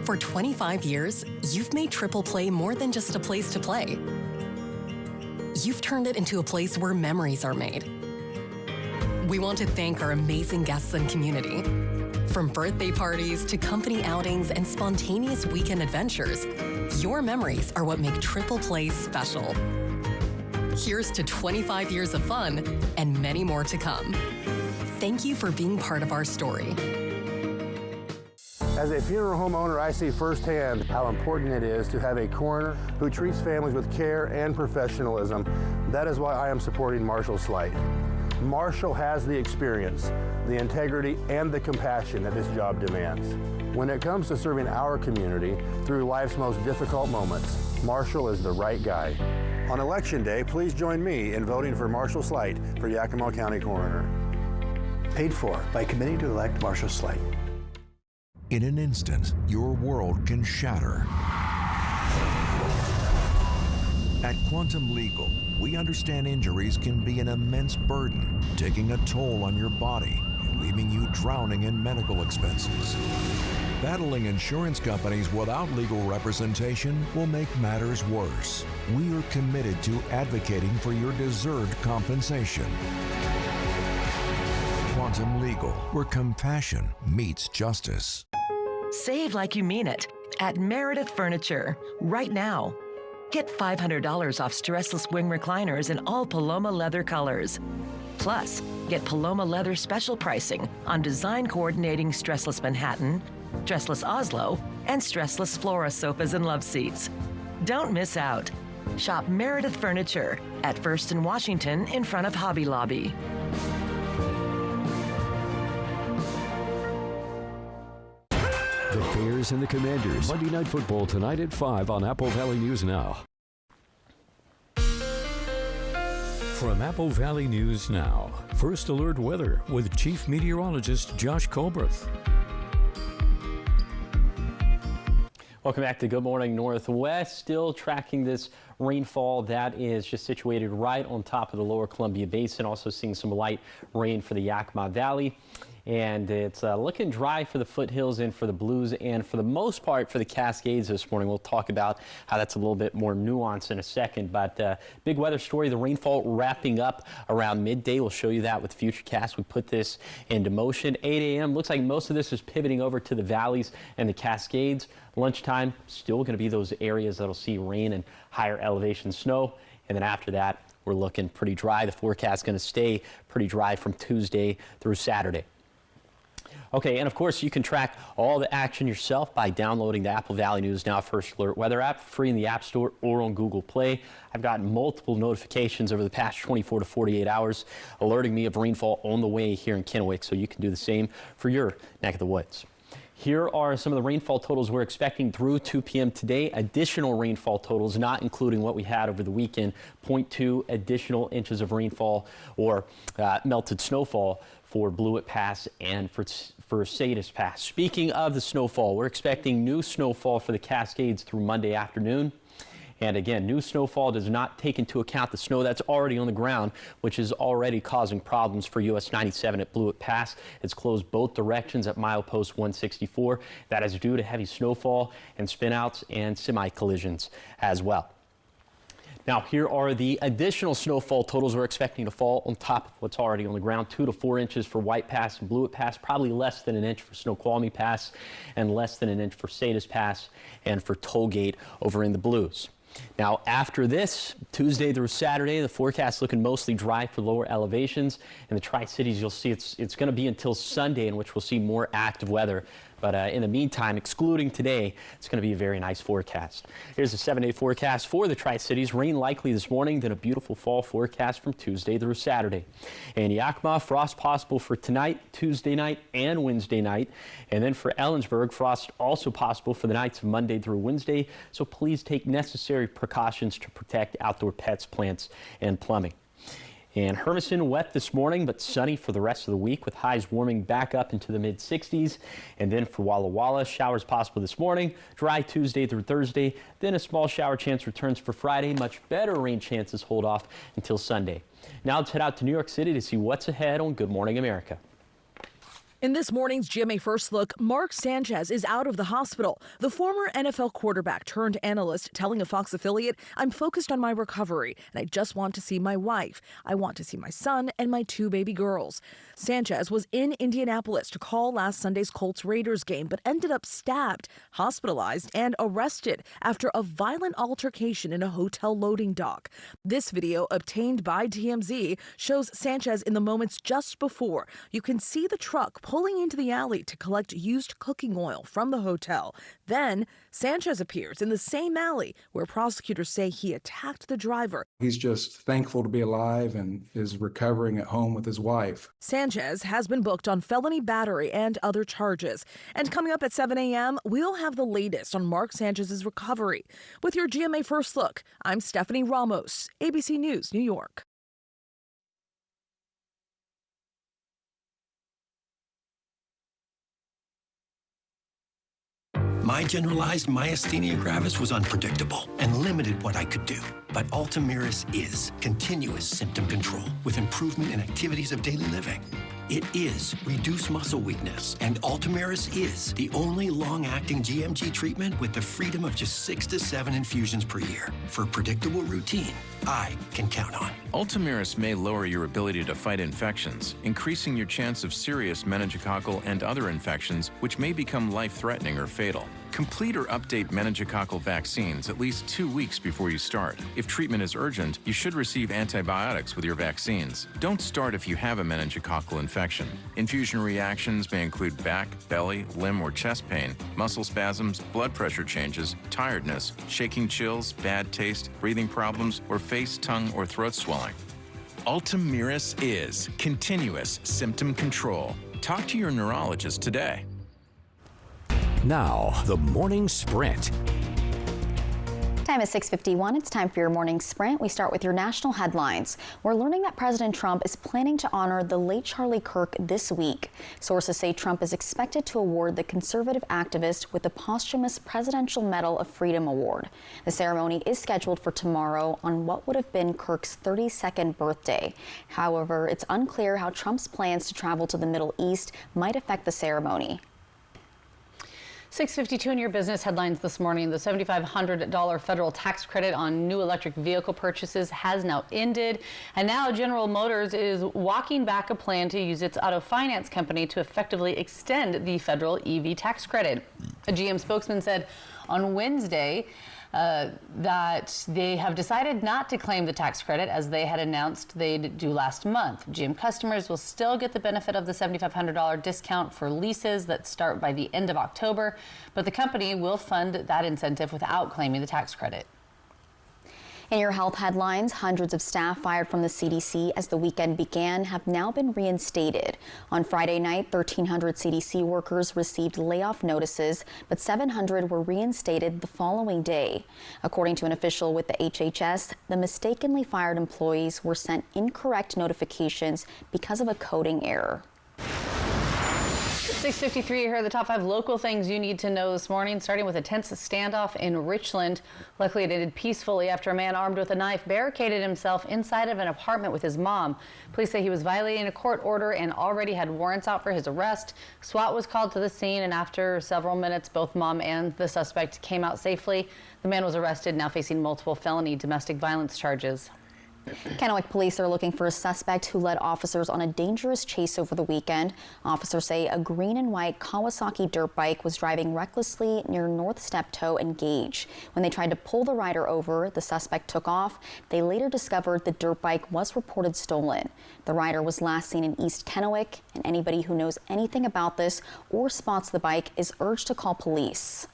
For 25 years, you've made Triple Play more than just a place to play. You've turned it into a place where memories are made. We want to thank our amazing guests and community. From birthday parties to company outings and spontaneous weekend adventures, your memories are what make Triple Play special. Here's to 25 years of fun and many more to come. Thank you for being part of our story. As a funeral home owner, I see firsthand how important it is to have a coroner who treats families with care and professionalism. That is why I am supporting Marshall Slight. Marshall has the experience, the integrity, and the compassion that this job demands. When it comes to serving our community through life's most difficult moments, Marshall is the right guy. On Election Day, please join me in voting for Marshall Slight for Yakima County Coroner. Paid for by committing to elect Marshall Slight. In an instant, your world can shatter. At Quantum Legal, we understand injuries can be an immense burden, taking a toll on your body and leaving you drowning in medical expenses. Battling insurance companies without legal representation will make matters worse. We are committed to advocating for your deserved compensation. Quantum Legal, where compassion meets justice. Save like you mean it at Meredith Furniture right now. Get $500 off stressless wing recliners in all Paloma leather colors. Plus, get Paloma leather special pricing on design coordinating stressless Manhattan, stressless Oslo, and stressless Flora sofas and love seats. Don't miss out. Shop Meredith Furniture at First and Washington in front of Hobby Lobby. The Bears and the Commanders. Monday Night Football tonight at 5 on Apple Valley News Now. From Apple Valley News Now, First Alert Weather with Chief Meteorologist Josh Colbreth. Welcome back to Good Morning Northwest. Still tracking this rainfall that is just situated right on top of the lower Columbia Basin. Also seeing some light rain for the Yakima Valley. And it's looking dry for the foothills and for the Blues and for the most part for the Cascades this morning. We'll talk about how that's a little bit more nuanced in a second. But big weather story, the rainfall wrapping up around midday. We'll show you that with Futurecast. We put this into motion. 8 a.m. Looks like most of this is pivoting over to the valleys and the Cascades. Lunchtime, still going to be those areas that'll see rain and higher elevation snow. And then after that, we're looking pretty dry. The forecast is going to stay pretty dry from Tuesday through Saturday. Okay, and of course, you can track all the action yourself by downloading the Apple Valley News Now First Alert Weather app, free in the App Store or on Google Play. I've gotten multiple notifications over the past 24 to 48 hours alerting me of rainfall on the way here in Kennewick, so you can do the same for your neck of the woods. Here are some of the rainfall totals we're expecting through 2 p.m. today. Additional rainfall totals, not including what we had over the weekend, 0.2 additional inches of rainfall or melted snowfall for Blewett Pass and for Sadius Pass. Speaking of the snowfall, we're expecting new snowfall for the Cascades through Monday afternoon. And again, new snowfall does not take into account the snow that's already on the ground, which is already causing problems for US 97 at Blewett Pass. It's closed both directions at milepost 164. That is due to heavy snowfall and spinouts and semi-collisions as well. Now, here are the additional snowfall totals we're expecting to fall on top of what's already on the ground. 2 to 4 inches for White Pass and Blewett Pass, probably less than an inch for Snoqualmie Pass, and less than an inch for Salinas Pass and for Tollgate over in the Blues. Now, after this, Tuesday through Saturday, the forecast looking mostly dry for lower elevations. In the Tri-Cities, you'll see it's going to be until Sunday in which we'll see more active weather. But in the meantime, excluding today, it's going to be a very nice forecast. Here's a 7-day forecast for the Tri-Cities. Rain likely this morning, then a beautiful fall forecast from Tuesday through Saturday. In Yakima, frost possible for tonight, Tuesday night, and Wednesday night. And then for Ellensburg, frost also possible for the nights of Monday through Wednesday. So please take necessary precautions to protect outdoor pets, plants, and plumbing. And Hermiston, wet this morning, but sunny for the rest of the week with highs warming back up into the mid-60s. And then for Walla Walla, showers possible this morning, dry Tuesday through Thursday. Then a small shower chance returns for Friday. Much better rain chances hold off until Sunday. Now let's head out to New York City to see what's ahead on Good Morning America. In this morning's GMA First Look, Mark Sanchez is out of the hospital. The former NFL quarterback turned analyst telling a Fox affiliate, "I'm focused on my recovery, and I just want to see my wife. I want to see my son and my 2 baby girls." Sanchez was in Indianapolis to call last Sunday's Colts-Raiders game, but ended up stabbed, hospitalized, and arrested after a violent altercation in a hotel loading dock. This video, obtained by TMZ, shows Sanchez in the moments just before. You can see the truck pulling into the alley to collect used cooking oil from the hotel. Then Sanchez appears in the same alley where prosecutors say he attacked the driver. He's just thankful to be alive and is recovering at home with his wife. Sanchez has been booked on felony battery and other charges. And coming up at 7 a.m., we'll have the latest on Mark Sanchez's recovery. With your GMA First Look, I'm Stephanie Ramos, ABC News, New York. My generalized myasthenia gravis was unpredictable and limited what I could do. But Ultomiris is continuous symptom control with improvement in activities of daily living. It is reduced muscle weakness, and Ultomiris is the only long-acting GMG treatment with the freedom of just 6 to 7 infusions per year for a predictable routine I can count on. Ultomiris may lower your ability to fight infections, increasing your chance of serious meningococcal and other infections, which may become life-threatening or fatal. Complete or update meningococcal vaccines at least 2 weeks before you start. If treatment is urgent, you should receive antibiotics with your vaccines. Don't start if you have a meningococcal infection. Infusion reactions may include back, belly, limb, or chest pain, muscle spasms, blood pressure changes, tiredness, shaking chills, bad taste, breathing problems, or face, tongue, or throat swelling. Ultomiris is continuous symptom control. Talk to your neurologist today. Now, the morning sprint. Time is 6:51. It's time for your morning sprint. We start with your national headlines. We're learning that President Trump is planning to honor the late Charlie Kirk this week. Sources say Trump is expected to award the conservative activist with the posthumous Presidential Medal of Freedom Award. The ceremony is scheduled for tomorrow on what would have been Kirk's 32nd birthday. However, it's unclear how Trump's plans to travel to the Middle East might affect the ceremony. 6:52 in your business headlines this morning. The $7,500 federal tax credit on new electric vehicle purchases has now ended. And now General Motors is walking back a plan to use its auto finance company to effectively extend the federal EV tax credit. A GM spokesman said on Wednesday that they have decided not to claim the tax credit as they had announced they'd do last month. GM customers will still get the benefit of the $7,500 discount for leases that start by the end of October, but the company will fund that incentive without claiming the tax credit. In your health headlines, hundreds of staff fired from the CDC as the weekend began have now been reinstated. On Friday night, 1,300 CDC workers received layoff notices, but 700 were reinstated the following day. According to an official with the HHS, the mistakenly fired employees were sent incorrect notifications because of a coding error. 6:53 here are the top 5 local things you need to know this morning, starting with a tense standoff in Richland. Luckily, it ended peacefully after a man armed with a knife barricaded himself inside of an apartment with his mom. Police say he was violating a court order and already had warrants out for his arrest. SWAT was called to the scene, and after several minutes, both mom and the suspect came out safely. The man was arrested, now facing multiple felony domestic violence charges. Kennewick police are looking for a suspect who led officers on a dangerous chase over the weekend. Officers say a green and white Kawasaki dirt bike was driving recklessly near North Steptoe and Gage. When they tried to pull the rider over, the suspect took off. They later discovered the dirt bike was reported stolen. The rider was last seen in East Kennewick, and anybody who knows anything about this or spots the bike is urged to call police.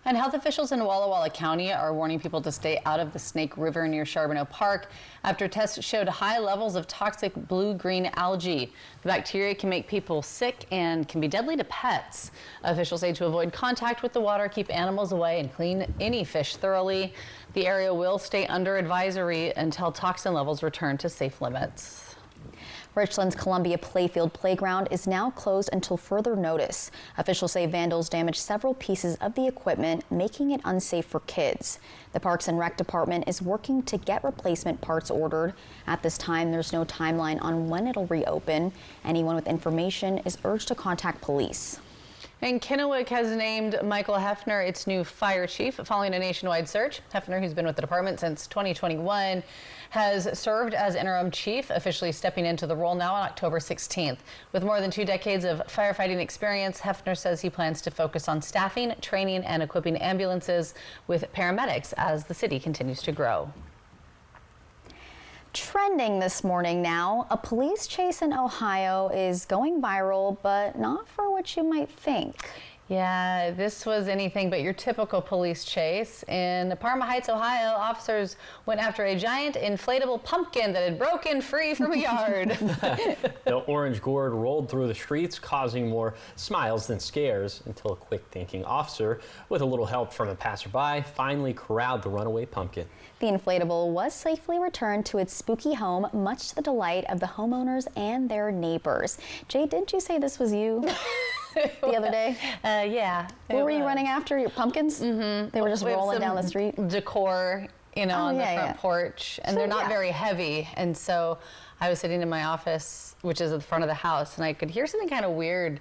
And health officials in Walla Walla County are warning people to stay out of the Snake River near Charbonneau Park after tests showed high levels of toxic blue-green algae. The bacteria can make people sick and can be deadly to pets. Officials say to avoid contact with the water, keep animals away, and clean any fish thoroughly. The area will stay under advisory until toxin levels return to safe limits. Richland's Columbia Playfield Playground is now closed until further notice. Officials say vandals damaged several pieces of the equipment, making it unsafe for kids. The Parks and Rec Department is working to get replacement parts ordered. At this time, there's no timeline on when it'll reopen. Anyone with information is urged to contact police. And Kennewick has named Michael Hefner its new fire chief following a nationwide search. Hefner, who's been with the department since 2021, has served as interim chief, officially stepping into the role now on October 16th. With more than 2 decades of firefighting experience, Hefner says he plans to focus on staffing, training, and equipping ambulances with paramedics as the city continues to grow. Trending this morning now, a police chase in Ohio is going viral, but not for what you might think. Yeah, this was anything but your typical police chase. In Parma Heights, Ohio, officers went after a giant inflatable pumpkin that had broken free from a yard. The orange gourd rolled through the streets, causing more smiles than scares, until a quick-thinking officer, with a little help from a passerby, finally corralled the runaway pumpkin. The inflatable was safely returned to its spooky home, much to the delight of the homeowners and their neighbors. Jay, didn't you say this was you the other day? Yeah. What were you running after? Your pumpkins? Mm-hmm. They were just rolling down the street? Decor, on the front porch. And they're not very heavy. And so I was sitting in my office, which is at the front of the house, and I could hear something kind of weird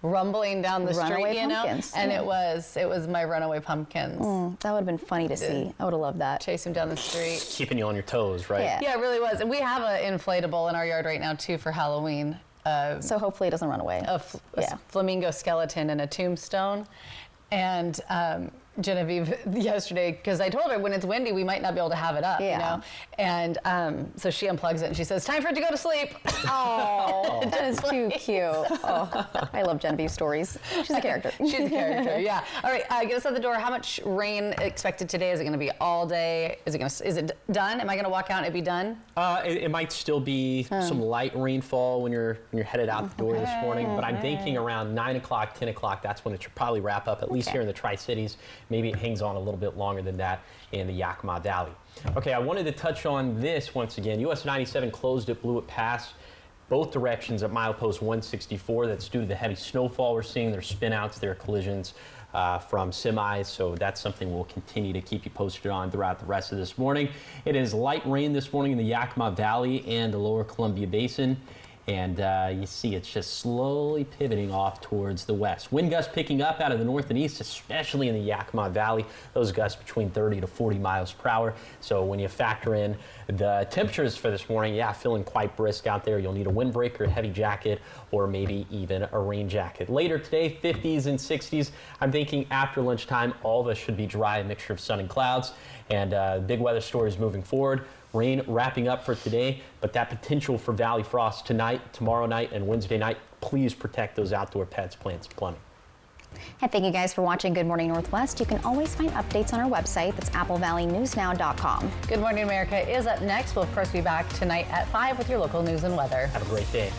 rumbling down the street, and it was my runaway pumpkins. That would have been funny to see. I would have loved that. Chase him down the street. Keeping you on your toes, right? Yeah, it really was. And we have an inflatable in our yard right now, too, for Halloween. So hopefully it doesn't run away. A flamingo skeleton and a tombstone. And Genevieve yesterday, because I told her when it's windy, we might not be able to have it up, And so she unplugs it and she says, time for it to go to sleep. Oh, that is too cute. Oh, I love Genevieve's stories. She's a character. She's a character, yeah. All right, get us out the door. How much rain expected today? Is it going to be all day? Is it done? Am I going to walk out and it be done? It might still be some light rainfall when you're headed out the door this morning, but I'm thinking around 9 o'clock, 10 o'clock, that's when it should probably wrap up, at least here in the Tri-Cities. Maybe it hangs on a little bit longer than that in the Yakima Valley. Okay, I wanted to touch on this once again. US 97 closed at Blewett Pass, both directions at milepost 164. That's due to the heavy snowfall we're seeing. There's spinouts, there are collisions from semis, so that's something we'll continue to keep you posted on throughout the rest of this morning. It is light rain this morning in the Yakima Valley and the lower Columbia Basin. And you see it's just slowly pivoting off towards the west. Wind gusts picking up out of the north and east, especially in the Yakima Valley. Those gusts between 30 to 40 miles per hour. So when you factor in the temperatures for this morning, feeling quite brisk out there. You'll need a windbreaker, a heavy jacket, or maybe even a rain jacket. Later today, 50s and 60s. I'm thinking after lunchtime, all of us should be dry, a mixture of sun and clouds. And big weather stories moving forward. Rain wrapping up for today, but that potential for valley frost tonight, tomorrow night, and Wednesday night. Please protect those outdoor pets, plants, and plumbing. And thank you guys for watching Good Morning Northwest. You can always find updates on our website. That's applevalleynewsnow.com. Good Morning America is up next. We'll of course be back tonight at 5 with your local news and weather. Have a great day.